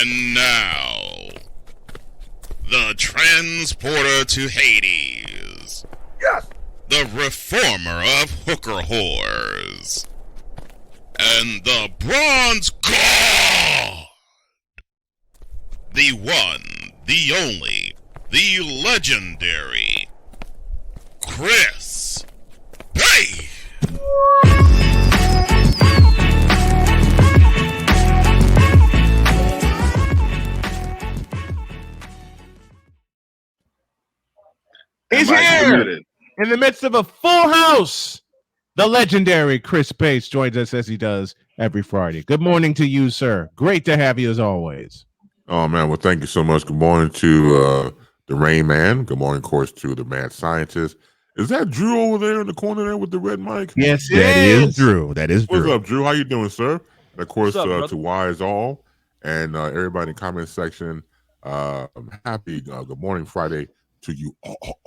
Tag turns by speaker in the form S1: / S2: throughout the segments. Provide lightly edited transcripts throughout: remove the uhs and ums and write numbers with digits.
S1: And now, the transporter to Hades.
S2: Yes!
S1: The reformer of hooker whores. And the bronze god. The one, the only, the legendary Chris Bay.
S2: He's here in the midst of a full house. The legendary Chris Pace joins us as he does every Friday. Good morning to you, sir. Great to have you as always.
S3: Oh, man. Well, thank you so much. Good morning to the Rain Man. Good morning, of course, to the Mad Scientist. Is that Drew over there in the corner there with the red mic?
S2: Yes, that is Drew. That is Drew.
S3: What's up, Drew? How you doing, sir? And of course, to Wise All and everybody in the comment section. Happy good morning Friday to you all.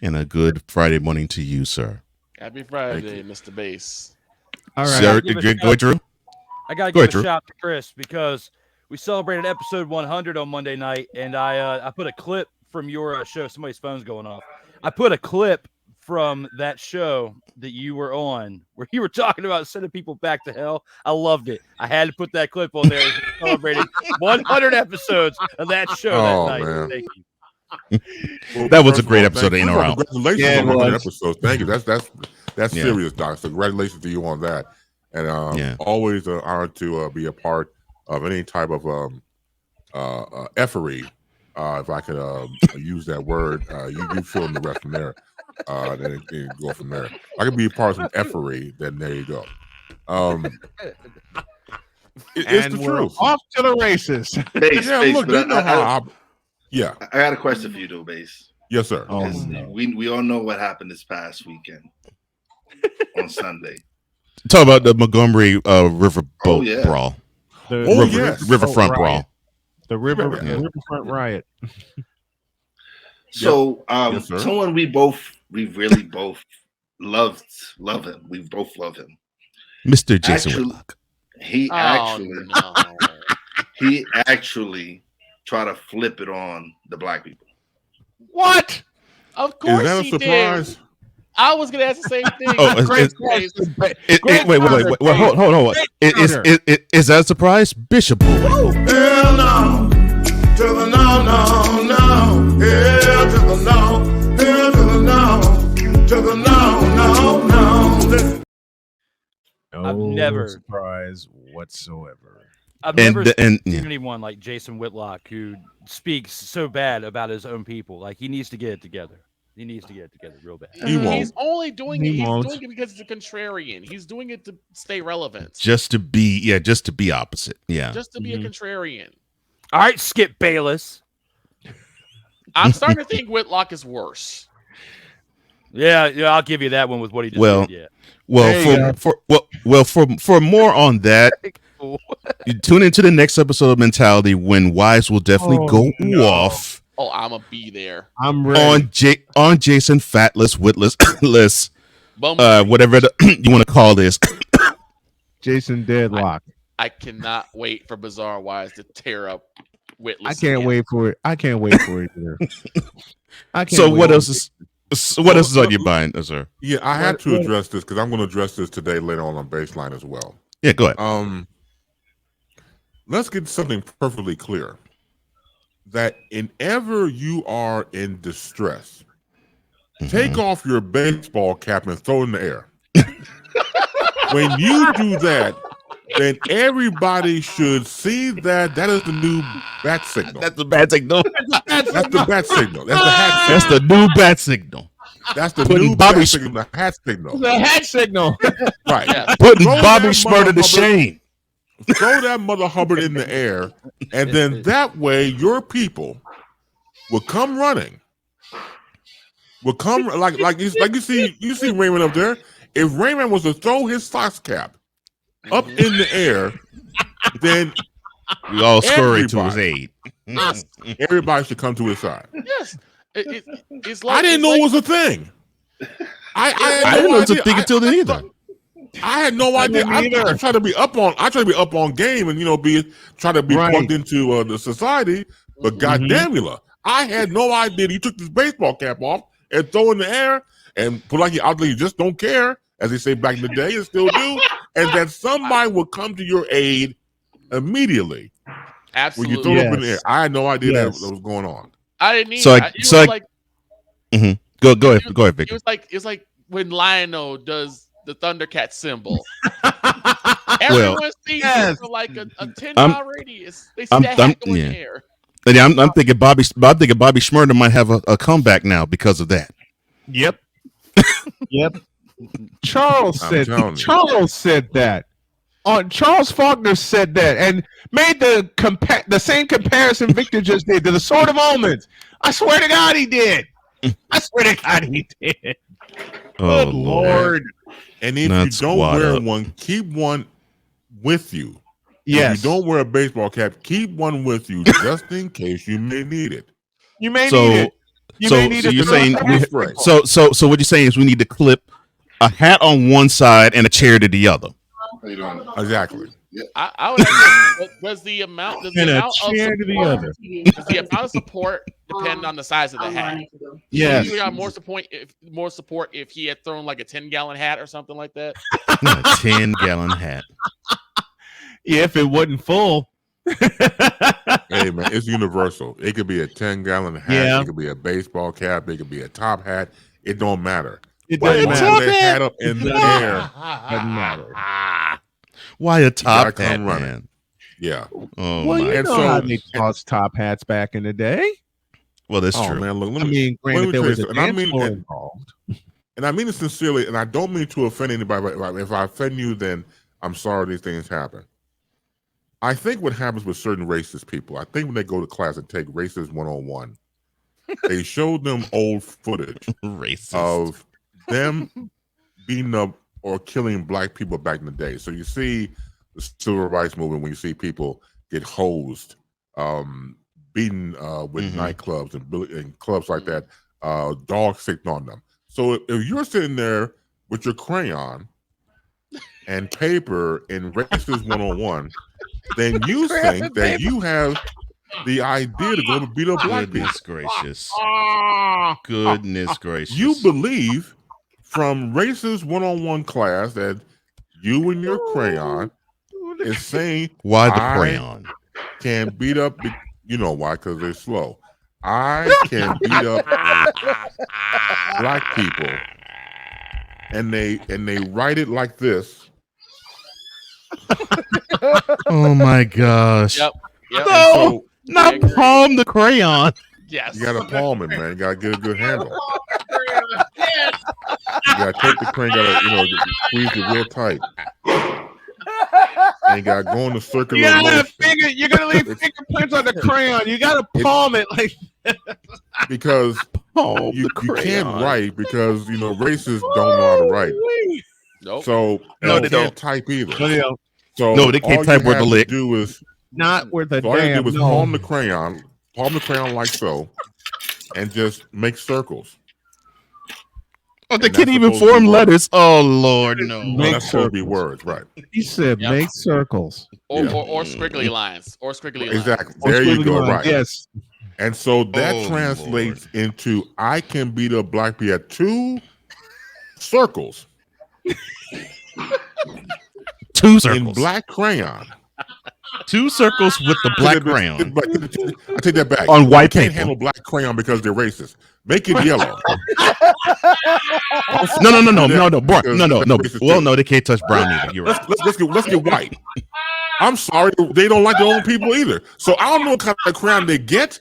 S1: And a good Friday morning to you, sir.
S4: Happy Friday, Mr. Bass.
S2: All right.
S1: Sir, go, Drew.
S5: I got to give a shout to Chris because we celebrated episode 100 on Monday night, and I put a clip from your show. Somebody's phone's going off. I put a clip from that show that you were on where you were talking about sending people back to hell. I loved it. I had to put that clip on there. Celebrating 100 episodes of that show that night.
S3: Man.
S5: Thank you.
S1: Well, that was a great episode. Ain't around.
S3: Congratulations on 100 episodes. Thank you. That's serious, Doc. So congratulations to you on that. And always an honor to be a part of any type of effery. If I could use that word, you fill in the rest from there. Then it go from there. I could be a part of some effery. Then there you go. It's the truth.
S2: Off to the races.
S6: Bass,
S3: look, you know how. Yeah,
S6: I got a question for you, though, Bass.
S3: Yes, sir.
S6: We all know what happened this past weekend on Sunday.
S1: Talk about the Montgomery riverboat brawl. Riverfront brawl.
S2: The riverfront riot.
S6: So, someone we really both love him. We both love him.
S1: Mr. Jason Whitlock.
S6: He actually tried to flip it on the black people.
S4: What? Of course
S3: Is that a surprise?
S4: Did. I was gonna ask the same thing.
S1: Wait, hold on. Is that a surprise? Bishop.
S7: Hell no. To the no. Hell to the no. Hell to the no. To the no.
S5: I've never
S2: surprise whatsoever.
S5: I've never seen anyone like Jason Whitlock who speaks so bad about his own people. Like he needs to get it together. He needs to get it together real bad.
S4: He's only doing it. He's doing it because he's a contrarian. He's doing it to stay relevant.
S1: Just to be opposite. Yeah.
S4: Just to be a contrarian.
S5: All right, Skip Bayless.
S4: I'm starting to think Whitlock is worse.
S5: Yeah, I'll give you that one with what he just did.
S1: Yeah. For more on that, you tune into the next episode of Mentality when Wise will definitely go off.
S4: Oh, I'm gonna be there.
S2: I'm ready.
S1: On Jason Fatless Witless, whatever you want to call this.
S2: Jason Deadlock.
S4: I cannot wait for Bizarre Wise to tear up Witless.
S2: I can't wait for it. I can't wait for it either.
S1: What else is on your mind, sir?
S3: Yeah, I had to address this because I'm going to address this today later on Baseline as well.
S1: Yeah, go ahead.
S3: Let's get something perfectly clear. That whenever you are in distress, take off your baseball cap and throw it in the air. When you do that, then everybody should see that is the new bat signal.
S1: That's the bat signal.
S3: That's the bat signal. That's the hat signal.
S1: That's the new bat signal.
S3: That's the new bat signal. The hat signal.
S2: The hat signal.
S3: Right.
S4: Yeah.
S1: Putting Bobby Shmurda to shame.
S3: Throw that Mother Hubbard in the air, and then that way your people will come running. Will come like you see Raymond up there. If Raymond was to throw his fox cap up in the air, then
S1: we all scurry to his aid.
S3: Everybody should come to his side.
S4: Yes, it's like
S3: I didn't know it was a thing.
S1: I didn't know it was a thing until then either.
S3: I had no idea. I try to be up on game and try to be plugged into the society. But goddamn you, I had no idea he took this baseball cap off and throw in the air and put like you just don't care, as they say back in the day, and still do, and that somebody will come to your aid immediately.
S4: Absolutely.
S3: When you throw up in the air. I had no idea that was going on.
S4: I didn't either.
S1: Go ahead, Victor.
S4: It was like when Lionel does the Thundercat symbol. Everyone sees it for like a 10-mile radius. They see that hat go in the air.
S1: I'm thinking Bobby Shmurda might have a comeback now because of that.
S2: Yep. Yep. Charles said that. Charles Faulkner said that and made the same comparison Victor just did to the Sword of Omens. I swear to God he did.
S1: Oh,
S2: Good Lord.
S3: And if you don't wear one, keep one with you.
S2: Yes.
S3: If you don't wear a baseball cap, keep one with you just in case you may need it.
S2: You may need it.
S1: So you're saying so what you're saying is we need to clip a hat on one side and a chair to the other.
S3: Exactly.
S4: I would ask, does the amount of support depend on the size of the hat?
S2: Yes.
S4: You got more support if he had thrown like a 10-gallon hat or something like that.
S1: A 10-gallon hat.
S2: Yeah, if it wasn't full.
S3: Hey man, it's universal. It could be a 10-gallon hat.
S2: Yeah.
S3: It could be a baseball cap. It could be a top hat. It don't matter.
S2: It doesn't matter.
S3: That hat up in the air.
S2: Doesn't matter.
S1: Why a top hat, man?
S3: Yeah.
S1: Oh,
S2: well,
S1: my.
S2: you know how they tossed top hats back in the day.
S1: Well, that's true.
S3: Man, look,
S2: granted, there was a dance floor involved.
S3: And I mean it sincerely, and I don't mean to offend anybody, but if I offend you, then I'm sorry these things happen. I think what happens with certain racist people, I think when they go to class and take Racist 101, they show them old footage of them beating up or killing black people back in the day. So you see the civil rights movement when you see people get hosed, beaten with nightclubs and clubs like that, dogs sicked on them. So if you're sitting there with your crayon and paper in Racist 101, then you think that you have the idea to go to beat up black people.
S1: Goodness gracious.
S3: You believe from Racist 101 class that you and your crayon is saying
S1: why the crayon
S3: can beat up you know why, because they're slow. I can beat up black people, and they write it like this.
S1: Oh my gosh.
S4: Yep.
S1: No, so, not palm the crayon.
S4: Yes.
S3: You gotta palm it, man. You gotta get a good handle. You gotta take the crayon, squeeze it real tight. And you gotta go in the circular motion.
S2: You're gonna leave fingerprints on the crayon. You gotta palm it like
S3: because you can't write because racists don't know how to write.
S4: Nope.
S3: So they can't type either.
S2: No, they don't.
S3: So
S1: they can't type where the lick.
S3: Do is
S2: not where the
S3: all you
S2: damn.
S3: do is palm the crayon like so, and just make circles.
S1: Oh, they can't even form letters. Oh Lord, no.
S3: That's supposed to be words, right?
S2: He said make circles.
S4: Or squiggly lines. Or squiggly lines.
S3: Exactly. There you go, right.
S2: Yes.
S3: And so that translates into I can beat up black people at 2 circles.
S1: 2 circles.
S3: In black crayon.
S1: 2 circles with the black crayon.
S3: I take that back.
S1: On white
S3: paper. Can't
S1: paper.
S3: handle black crayon because they're racist. Make it yellow.
S1: No, bro. No. Well, no, they can't touch brown either. You're right.
S3: Let's get white. I'm sorry, they don't like their own people either. So I don't know what kind of crayon they get.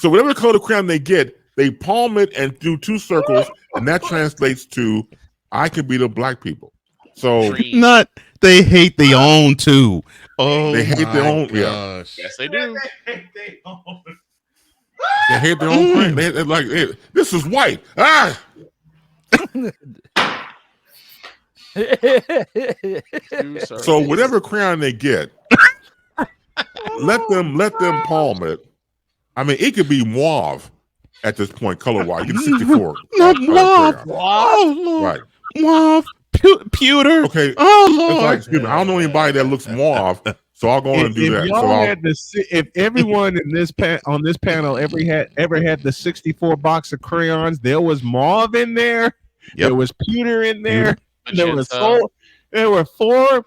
S3: So whatever color crayon they get, they palm it and do 2 circles, and that translates to I can beat up black people. So
S1: not they hate their own too. Oh,
S3: they hate their own.
S1: Gosh.
S3: Yeah.
S4: Yes, they do.
S3: They hate their own crayon. They're like, hey, this is white. Ah. So whatever crayon they get, let them palm it. I mean, it could be mauve at this point, color wise. You get 64.
S1: Not mauve.
S2: Oh,
S3: right.
S1: Mauve, Pewter.
S3: Okay.
S1: Oh
S3: It's
S1: Lord.
S3: like, excuse me, I don't know anybody that looks mauve, so I'll go on and do that.
S2: If everyone in this on this panel ever had the 64 box of crayons, there was mauve in there.
S1: Yep.
S2: There was pewter in there.
S4: Magenta.
S2: There were 4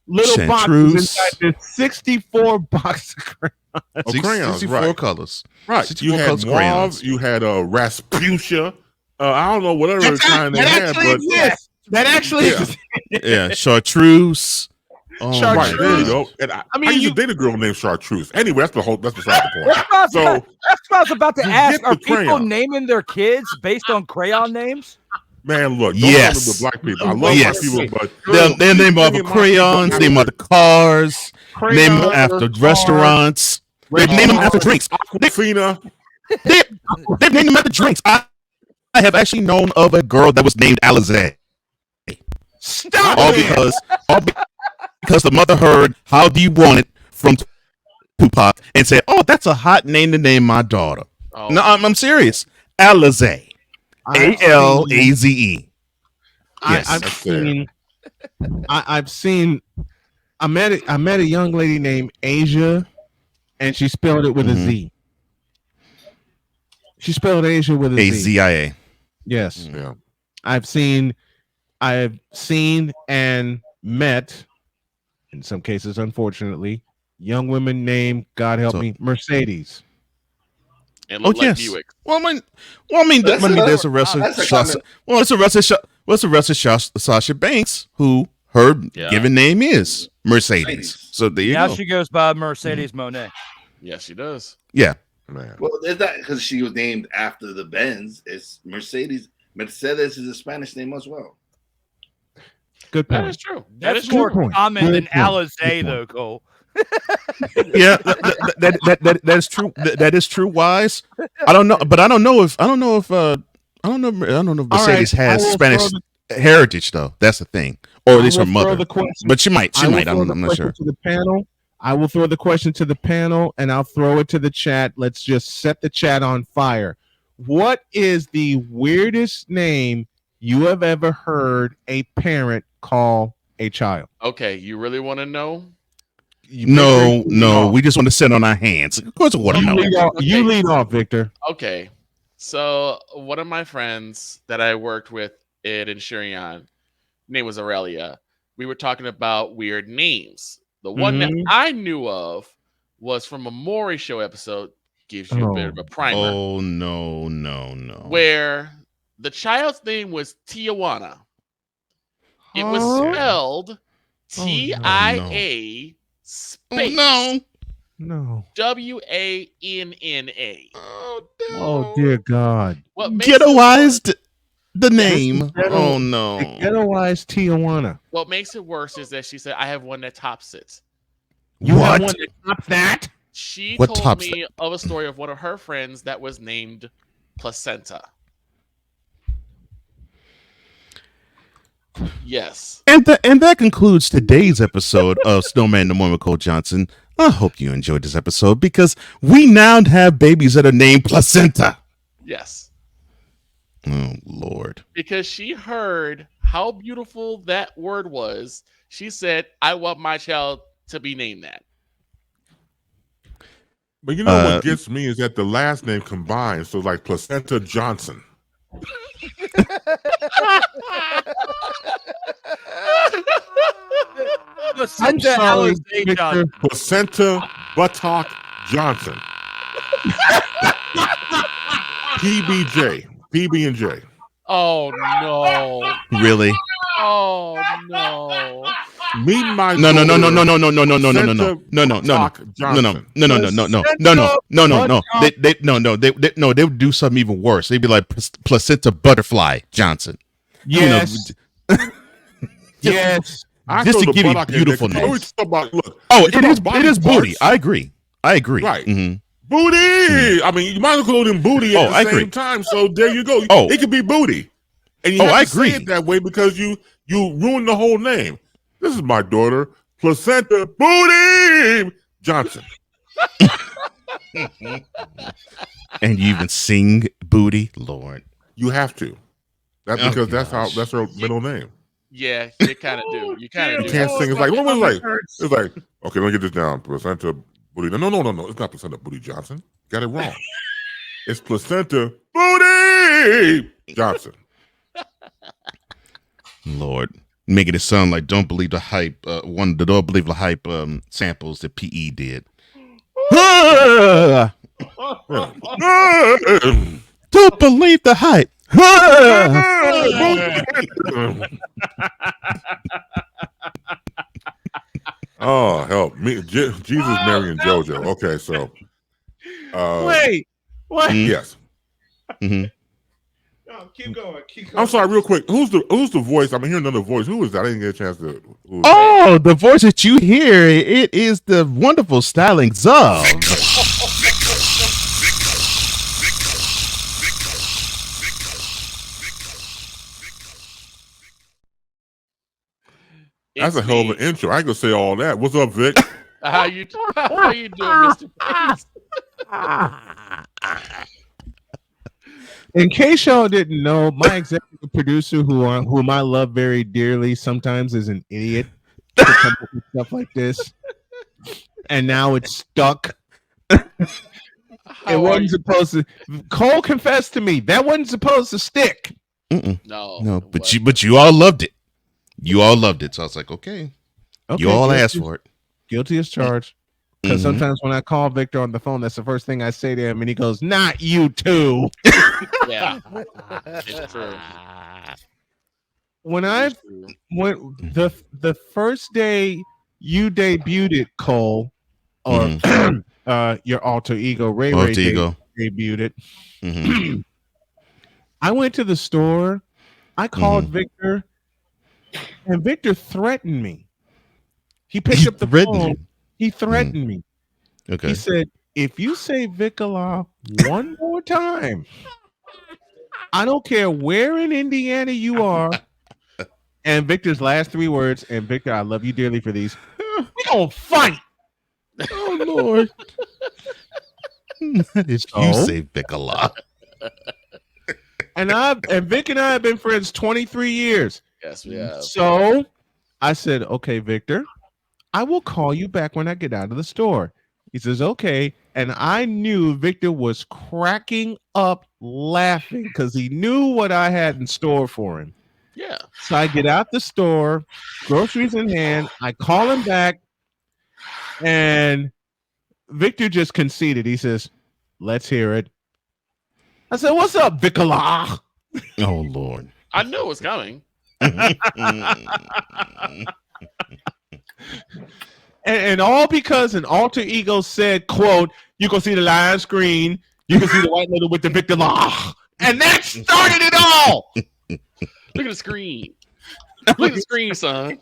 S2: little boxes
S1: Chartreuse.
S2: inside this 64 box of crayons.
S3: Crayons,
S1: 64
S3: right.
S1: colors.
S3: Right.
S1: 64
S3: You had
S1: colors
S3: mauve,
S1: crayons.
S3: you had Rasputia. I don't know whatever kind they had, but
S2: that actually exists.
S1: Yeah, chartreuse. Oh,
S2: Chartreuse.
S3: Right, there you go. And I used to date a girl named Chartreuse. Anyway, that's beside the point.
S5: That's what I was about to
S3: you
S5: ask.
S3: get
S5: Are
S3: the
S5: people
S3: crayon.
S5: naming their kids based on crayon names?
S3: Man, look, don't
S1: Yes.
S3: talk with black people. I love
S1: Yes.
S3: my people, but
S1: They're named off of crayons, named after cars, named after restaurants. They've named them after drinks.
S3: Aquafina.
S1: They've named them after drinks. I have actually known of a girl that was named Alizé.
S2: Stop
S1: all
S2: it.
S1: because the mother heard "How Do You Want It" from Tupac and said, "Oh, that's a hot name to name my daughter."
S4: Oh.
S1: No, I'm serious. Alizé, Alaze. Yes,
S2: I've seen. I met a young lady named Asia, and she spelled it with a Z. She spelled Asia with a Z.
S1: A-Z-I-A.
S2: Yes.
S3: Yeah.
S2: I've seen and met, in some cases, unfortunately, young women named, God help me, Mercedes.
S4: And look like
S1: yes.
S4: Buick.
S1: Well, I mean, there's a wrestler. It's a wrestler, Sasha Banks, who her given name is Mercedes. So there you
S5: now
S1: go.
S5: she goes by Mercedes Monet.
S4: Yes, she does.
S1: Yeah.
S3: Man.
S6: Well, is that because she was named after the Benz? It's Mercedes. Mercedes is a Spanish name as well.
S2: Good point.
S4: That is true.
S5: That's more common than Alizé, though, Cole.
S1: Yeah, that is true. That is true. Wise. I don't know if Mercedes has Spanish heritage though. That's the thing, or at least her mother. But she might. I'm not sure.
S2: To the panel. I will throw the question to the panel, and I'll throw it to the chat. Let's just set the chat on fire. What is the weirdest name you have ever heard a parent call a child?
S4: Okay, you really want to know?
S1: No. We just want to sit on our hands. Of course, I want to know.
S2: You lead off, Victor.
S4: Okay, so one of my friends that I worked with at Insurance, name was Aurelia. We were talking about weird names. The one that I knew of was from a Maury Show episode. Gives you a bit of a primer.
S1: Oh no!
S4: Where the child's name was Tijuana. It was spelled TIA space WANNA.
S2: Oh dear God!
S1: Ghettoized the name. Oh no!
S2: Ghettoized Tijuana.
S4: What makes it worse is that she said, "I have one that tops it."
S2: You have one that tops that?
S4: She told me of a story of one of her friends that was named Placenta. Yes.
S1: And that concludes today's episode of Snowman the Mormon Cole Johnson. I hope you enjoyed this episode because we now have babies that are named Placenta.
S4: Yes.
S1: Oh, Lord.
S4: Because she heard how beautiful that word was. She said, I want my child to be named that.
S3: But you know what gets me is that the last name combined. So like Placenta Johnson. Placenta Buttock Johnson. PB&J.
S4: Oh no!
S1: Really?
S4: Oh no!
S3: Meet my
S1: no. They would do something even worse. They'd be like Placenta Butterfly Johnson.
S2: Yes. Yes.
S1: Just to give you beautiful names. It is booty. I agree.
S3: Right. Mm-hmm. Booty. I mean, you might as well call him booty at the same time. So there you go. It could be booty. And you have to say it that way because you ruin the whole name. This is my daughter, Placenta Booty Johnson.
S1: And you even sing booty, Lord.
S3: You have to. That's because that's her middle name.
S4: Yeah, you kind of do. You kind of do.
S3: You can't sing. It's like, what was like? It's like, okay, let me get this down. Placenta Booty. No. It's not Placenta Booty Johnson. Got it wrong. It's Placenta Booty Johnson.
S1: Lord, making it sound like don't believe the hype. Don't believe the hype samples that PE did. Don't believe the hype.
S3: Oh, help me. Jesus, Mary, and JoJo. Okay, so.
S2: Wait, what?
S3: Yes.
S1: Mm-hmm.
S2: No, keep going.
S3: I'm sorry, real quick. Who's the voice? I'm hearing another voice. Who is that? I didn't get a chance to.
S1: Oh, the voice that you hear, it is the wonderful stylings of.
S3: That's a hell of an intro. I ain't gonna say all that. What's up, Vic?
S4: How you doing, Mr. Bates?
S2: In case y'all didn't know, my executive producer, whom I love very dearly, sometimes is an idiot to come up with stuff like this, and now it's stuck. It wasn't supposed to. Cole confessed to me that wasn't supposed to stick.
S1: No, but you all loved it. You all loved it, so I was like, okay. You all asked for it.
S2: Guilty as charged. Because sometimes when I call Victor on the phone, that's the first thing I say to him, and he goes, "Not you too."
S4: Yeah, it's true.
S2: When the first day you debuted it, Cole, or your alter ego Ray debuted it, I went to the store. I called Victor, and Victor threatened me. He picked up the phone. He threatened me.
S1: Okay.
S2: He said, "If you say Vickala one more time, I don't care where in Indiana you are." And Victor's last 3 words, and Victor, I love you dearly for these. We gonna fight.
S1: Oh Lord. If you say Vickala.
S2: And Vic and I have been friends 23 years.
S4: Yes, we have.
S2: So I said, "Okay, Victor, I will call you back when I get out of the store." He says, "Okay." And I knew Victor was cracking up laughing because he knew what I had in store for him.
S4: Yeah.
S2: So I get out the store, groceries in hand. I call him back, and Victor just conceded. He says, "Let's hear it." I said, "What's up, Vickala?"
S1: Oh Lord.
S4: I knew it was coming.
S2: And all because an alter ego said, quote, "You can see the lion screen. You can see the white lady with the Victor Law." And that started it all.
S4: Look at the screen. Look at the screen, son.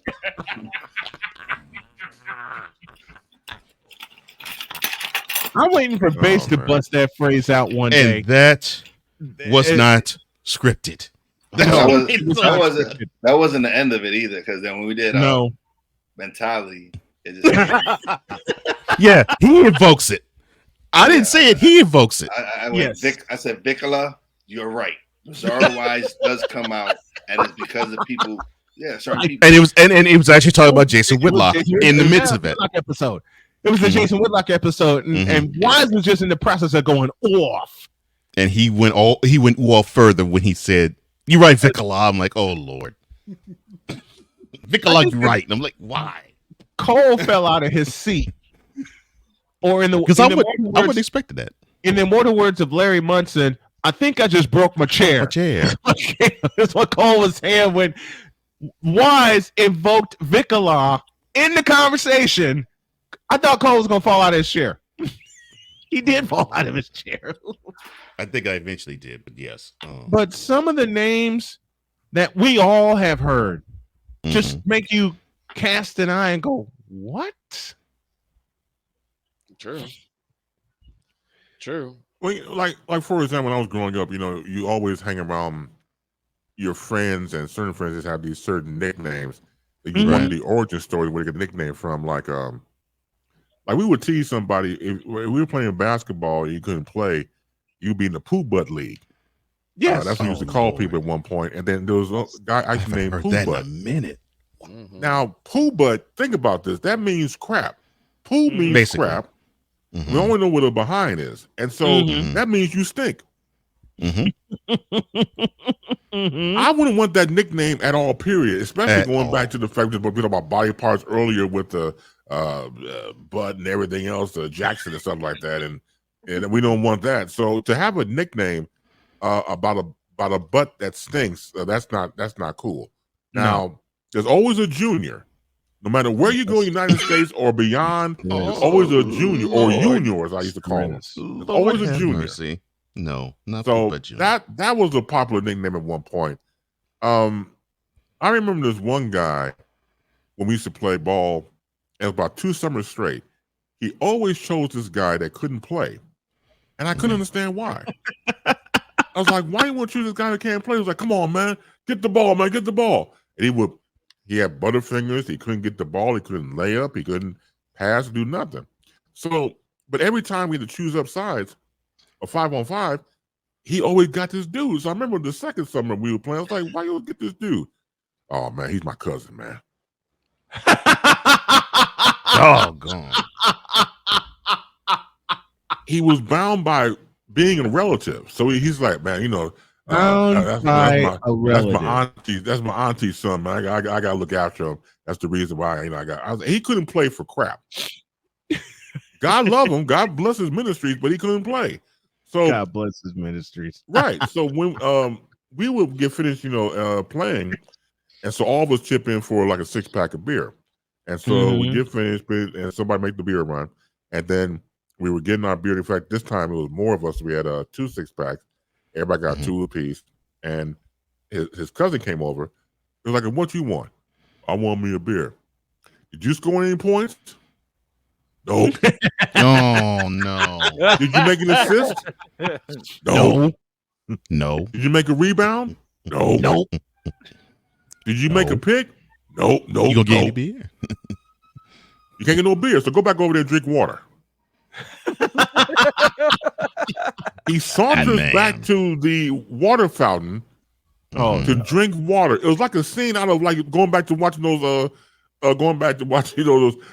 S2: I'm waiting for Bass to bust that phrase out one day.
S1: And that was not scripted.
S6: That wasn't the end of it either, because then when we did mentality, it just
S1: yeah, he invokes it. I didn't say it, he invokes it.
S6: I said, Vickala, you're right. Bizarro Wise does come out, and it's because of people. Yeah, certain people.
S1: And it was actually talking about Jason Whitlock in the midst of it.
S2: Episode. It was the Jason Whitlock episode, and Wise was just in the process of going off.
S1: And he went off further when he said, "You're right, Vickala." I'm like, oh Lord, Vickala, you're right. And I'm like, why?
S2: Cole fell out of his seat, or because I
S1: wouldn't expect that.
S2: In the immortal words of Larry Munson, "I think I just broke my chair." That's what Cole was saying when Wise invoked Vickala in the conversation. I thought Cole was gonna fall out of his chair. He did fall out of his chair.
S1: I think I eventually did, but yes.
S2: But some of the names that we all have heard just make you cast an eye and go, "What?"
S4: True.
S3: Well, like for example, when I was growing up, you always hang around your friends, and certain friends just have these certain nicknames that you know the origin story where they get a nickname from. Like we would tease somebody if we were playing basketball and you couldn't play, you'd be in the poo butt league.
S2: Yes,
S3: that's what we used to call people at one point. And then there was a guy I used to name
S1: heard
S3: Pooh
S1: that
S3: Butt.
S1: in a minute.
S3: Now, Pooh Butt, think about this. That means crap. Pooh means
S1: Basically.
S3: crap. We only know what a behind is. And so that means you stink. I wouldn't want that nickname at all, period. Especially going back to the fact that we talked about body parts earlier with the butt and everything else, Jackson and stuff like that. And we don't want that. So to have a nickname about a butt that stinks, that's not cool. Now, there's always a junior. No matter where you go in the United States or beyond, there's always a junior or junior, as I used to call them. There's always a junior.
S1: Mercy. No, not
S3: so
S1: but junior.
S3: that was a popular nickname at one point. I remember there's one guy when we used to play ball, and about 2 summers straight, he always chose this guy that couldn't play, and I couldn't understand why. I was like, why you want to choose this guy that can't play? He was like, come on, man, get the ball, man, get the ball. And he had butterfingers. He couldn't get the ball. He couldn't lay up. He couldn't pass, do nothing. So, but every time we had to choose up sides, a 5-on-5, he always got this dude. So I remember the second summer we were playing, I was like, why you get this dude? Oh, man, he's my cousin, man.
S1: Doggone.
S3: He was bound by being a relative. So he's like, man, that's my auntie. That's my auntie's son, man. I got to look after him. That's the reason why. He couldn't play for crap. God love him. God bless his ministries, but he couldn't play. So
S2: God bless his ministries.
S3: Right. So when we would get finished, playing, and so all of us chip in for like a 6-pack of beer, and so we get finished, and somebody make the beer run, and then we were getting our beer. In fact, this time it was more of us. We had 2 6-packs. Everybody got 2 apiece, and his cousin came over. He was like, "What you want?" "I want me a beer." "Did you score any points?" "Nope."
S1: Oh no.
S3: "Did you make an assist?"
S1: No. No.
S3: "Did you make a rebound?" "No."
S1: Nope.
S3: "Did you make a pick?" "Nope." "No."
S1: You gonna get any beer?
S3: You can't get no beer, so go back over there and drink water. He saunters back to the water fountain to drink water. It was like a scene out of like going back to watching those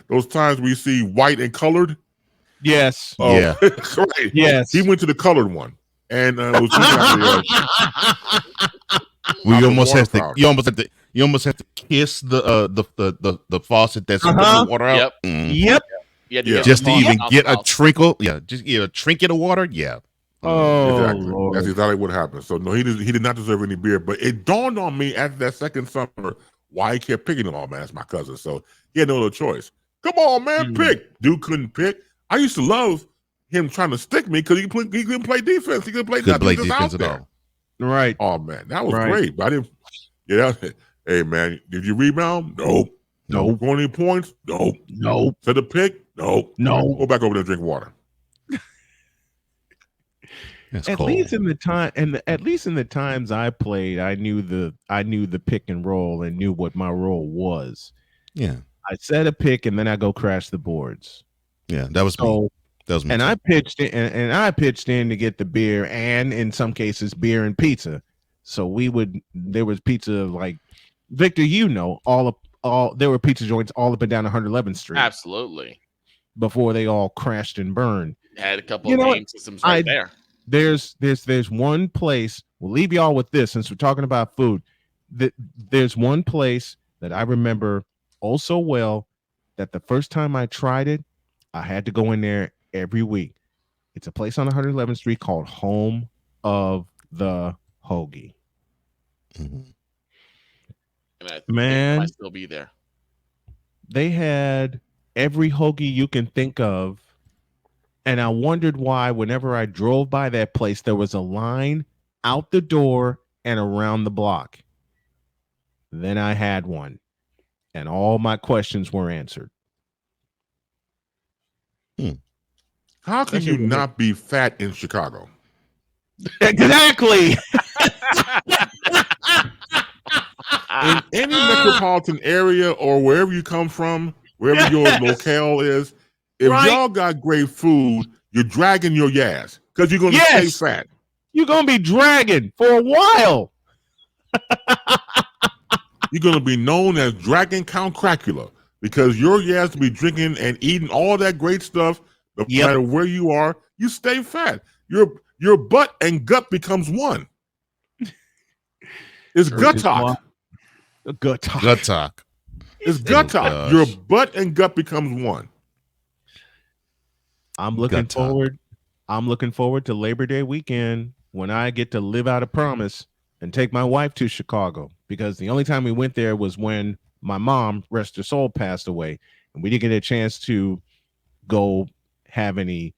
S3: those times we see white and colored.
S2: Yes.
S1: Yeah.
S3: Right.
S2: Yes.
S3: He went to the colored one, and it was
S1: you almost have to kiss the faucet that's the water out.
S2: Yep.
S1: Just to even get a trickle. Yeah. Just get a trinket of water. Yeah.
S2: Oh,
S3: exactly.
S2: Lord.
S3: That's exactly what happened. So no, he did not deserve any beer. But it dawned on me after that second summer why he kept picking him. Oh man, that's my cousin. So he had no other choice. Come on, man, pick. Dude couldn't pick. I used to love him trying to stick me because he couldn't play defense. He couldn't play defense at all.
S2: Right.
S3: Oh man, that was great. But I didn't. Yeah. Hey man, did you rebound? Nope.
S2: Nope.
S3: Score any points? Nope.
S2: Nope.
S3: Set a pick? Nope.
S2: No.
S3: Go back over there and drink water.
S2: At least in the times I played, I knew the pick and roll and knew what my role was.
S1: Yeah.
S2: I set a pick and then I go crash the boards.
S1: Yeah, that was me. That was me.
S2: And I pitched in and I pitched in to get the beer and in some cases beer and pizza. So there was pizza like Victor, there were pizza joints all up and down 111th Street.
S4: Absolutely.
S2: Before they all crashed and burned.
S4: Had a couple of game systems right there.
S2: There's one place. We'll leave y'all with this since we're talking about food. There's one place that I remember oh so well that the first time I tried it, I had to go in there every week. It's a place on 111th Street called Home of the Hoagie.
S4: And I think
S2: Man,
S4: it might still be there.
S2: They had every hoagie you can think of. And I wondered why whenever I drove by that place, there was a line out the door and around the block. Then I had one, and all my questions were answered.
S3: How can you not be fat in Chicago?
S2: Exactly.
S3: In any metropolitan area or wherever you come from, wherever your locale is, if y'all got great food, you're dragging your ass because you're going to stay fat.
S2: You're gonna be dragging for a while.
S3: You're gonna be known as Dragon Count Cracula because your ass to be drinking and eating all that great stuff. No matter where you are, you stay fat. Your butt and gut becomes one. It's gut talk.
S2: Gut talk.
S1: Gut talk.
S3: It's gut talk. Your butt and gut becomes one.
S2: I'm looking forward to Labor Day weekend when I get to live out a promise and take my wife to Chicago, because the only time we went there was when my mom, rest her soul, passed away, and we didn't get a chance to go have any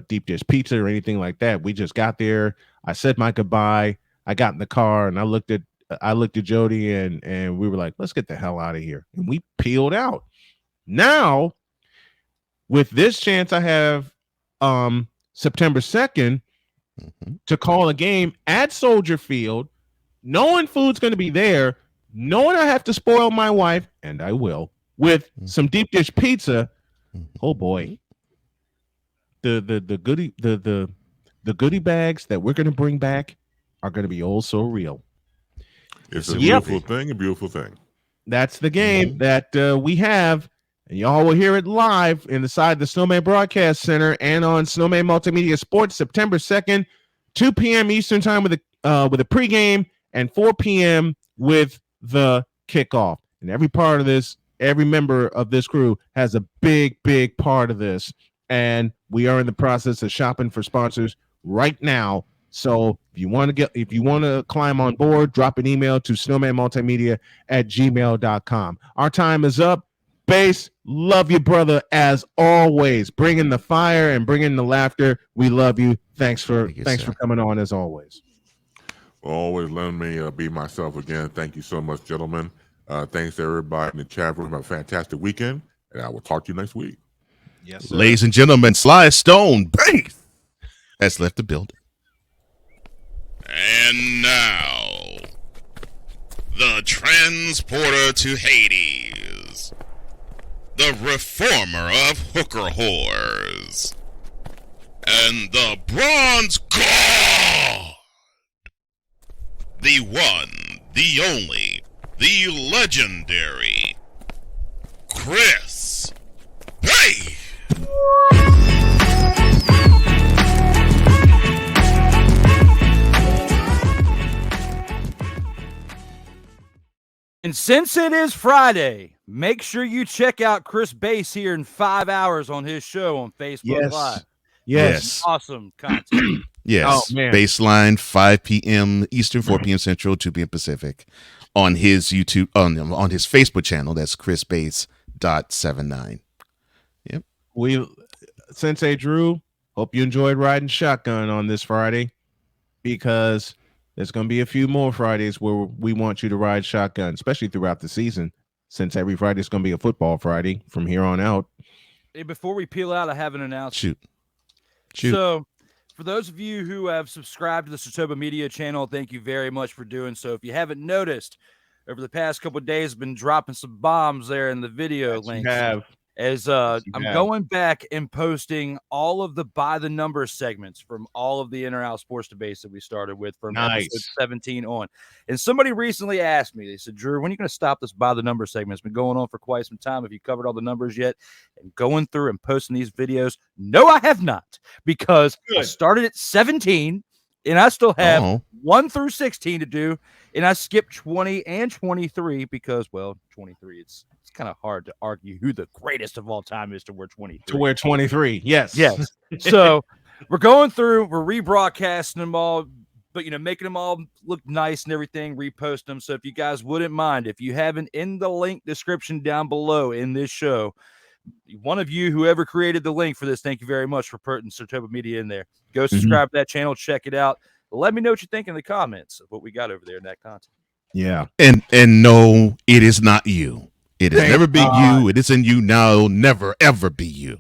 S2: deep dish pizza or anything like that. We just got there. I said my goodbye. I got in the car and I looked at Jody and we were like, let's get the hell out of here. And we peeled out. Now, with this chance I have September 2nd to call a game at Soldier Field, knowing food's going to be there, knowing I have to spoil my wife, and I will, with some deep dish pizza. Oh boy. The goodie bags that we're going to bring back are going to be all so real.
S3: It's a beautiful thing.
S2: That's the game that we have, and y'all will hear it live inside the Snowman Broadcast Center and on Snowman Multimedia Sports, September 2nd, 2 p.m. Eastern Time with a pregame and 4 p.m. with the kickoff. And every part of this, every member of this crew has a big part of this. And we are in the process of shopping for sponsors right now. So if you want to climb on board, drop an email to snowmanmultimedia@gmail.com. Our time is up. Bass, love you, brother, as always. Bringing the fire and bringing the laughter. We love you. Thanks for coming on as always.
S3: Always letting me be myself again. Thank you so much, gentlemen. Thanks to everybody in the chat room. Have a fantastic weekend, and I will talk to you next week.
S1: Yes, sir. Ladies and gentlemen, Sly Stone Bass has left the building.
S8: And now, the transporter to Hades, the reformer of hooker whores, and the bronze god, the one, the only, the legendary Chris Bay.
S5: And since it is Friday, make sure you check out Chris Bass here in 5 hours on his show on Facebook Live.
S1: Yes.
S5: Awesome content.
S1: Yes. Oh, man. Baseline, 5 p.m. Eastern, 4 p.m. Central, 2 p.m. Pacific on his YouTube, on his Facebook channel. That's chrisbass.79. Yep.
S2: Sensei Drew, hope you enjoyed riding shotgun on this Friday, because there's going to be a few more Fridays where we want you to ride shotgun, especially throughout the season, since every Friday is going to be a football Friday from here on out.
S5: Hey, before we peel out, I have an announcement.
S1: Shoot.
S5: So, for those of you who have subscribed to the Sotoba Media channel, thank you very much for doing so. If you haven't noticed, over the past couple of days, I've been dropping some bombs there in the video links. I'm going back and posting all of the by the number segments from all of the in or out sports debates that we started with from episode 17 on. And somebody recently asked me, they said, Drew, when are you going to stop this by the number segment? It's been going on for quite some time. Have you covered all the numbers yet? And going through and posting these videos, no, I have not, because I started at 17 and I still have 1 through 16 to do. And I skipped 20 and 23 because, well, 23, it's kind of hard to argue who the greatest of all time is to wear 23.
S2: To wear 23, yes.
S5: So we're going through, we're rebroadcasting them all, but, making them all look nice and everything, repost them. So if you guys wouldn't mind, if you haven't, in the link description down below in this show, one of you, whoever created the link for this, thank you very much for putting Sotoba Media in there. Go subscribe to that channel, check it out. Let me know what you think in the comments of what we got over there in that content.
S2: Yeah.
S1: And no, it is not you. It has never been you. It isn't you now. It'll never, ever be you.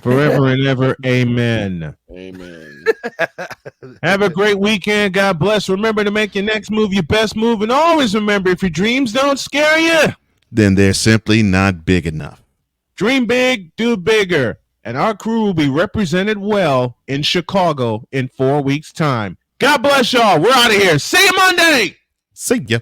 S2: Forever and ever. Amen.
S4: Amen.
S2: Have a great weekend. God bless. Remember to make your next move your best move. And always remember, if your dreams don't scare you,
S1: then they're simply not big enough.
S2: Dream big, do bigger. And our crew will be represented well in Chicago in 4 weeks' time. God bless y'all. We're out of here. See you Monday.
S1: See ya.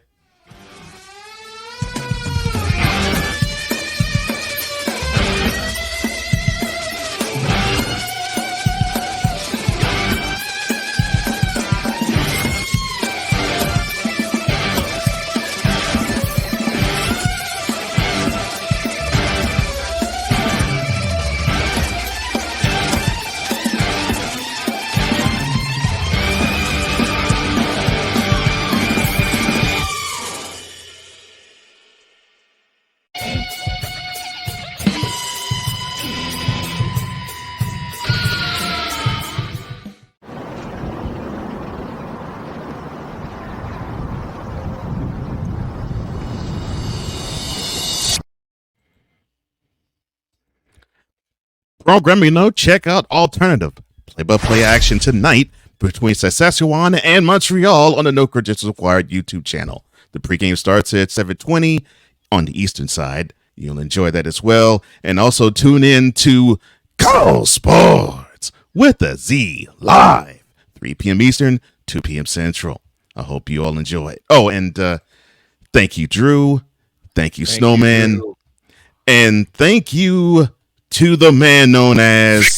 S1: Programming note, check out alternative play-by-play action tonight between Saskatchewan and Montreal on the No Credentials Required YouTube channel. The pregame starts at 7:20 on the eastern side. You'll enjoy that as well. And also tune in to Call Sports with a Z live, 3 p.m. Eastern, 2 p.m. Central. I hope you all enjoy it. Oh, and thank you, Drew. Thank you, Snowman. And thank you to the man known as